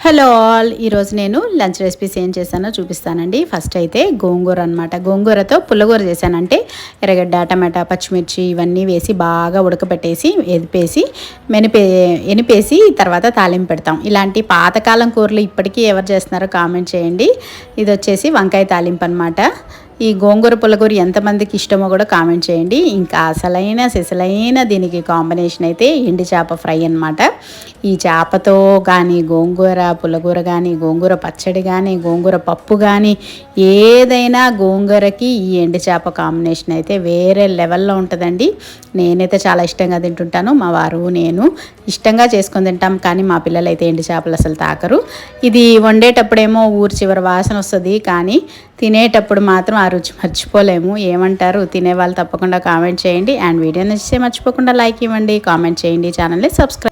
Hello all, ఈరోజు నేను lunch recipes ఏం చేశానో చూపిస్తానండి. ఫస్ట్ అయితే గోంగూర అనమాట. గోంగూరతో పుల్లగూర చేశానంటే ఎర్రగడ్డ, టమాటా, పచ్చిమిర్చి ఇవన్నీ వేసి బాగా ఉడకబెట్టేసి ఎనిపేసి తర్వాత తాలింపు పెడతాం. ఇలాంటి పాతకాలం కూరలు ఇప్పటికీ ఎవరు చేస్తున్నారో కామెంట్ చేయండి. ఇది వచ్చేసి వంకాయ తాలింపు అనమాట. ఈ గోంగూర పుల్లగూర ఎంతమందికి ఇష్టమో కూడా కామెంట్ చేయండి. ఇంకా సిసలైన దీనికి కాంబినేషన్ అయితే ఎండి చేప ఫ్రై అనమాట. ఈ చేపతో కానీ గోంగూర పుల్లగూర కానీ, గోంగూర పచ్చడి కానీ, గోంగూర పప్పు కానీ, ఏదైనా గోంగూరకి ఈ ఎండి చేప కాంబినేషన్ అయితే వేరే లెవెల్లో ఉంటుందండి. నేనైతే చాలా ఇష్టంగా తింటుంటాను. మా వారు నేను ఇష్టంగా చేసుకొని తింటాం. కానీ మా పిల్లలు అయితే ఎండి చేపలు అసలు తాకరు. ఇది వండేటప్పుడేమో ఊరు చివరి వాసన వస్తుంది, కానీ తినేటప్పుడు మాత్రం ఆ రుచి మర్చిపోలేము. ఏమంటారు తినేవాళ్ళు? తప్పకుండా కామెంట్ చేయండి. అండ్ వీడియో నచ్చితే మర్చిపోకుండా లైక్ ఇవ్వండి, కామెంట్ చేయండి, ఛానల్ని సబ్స్క్రైబ్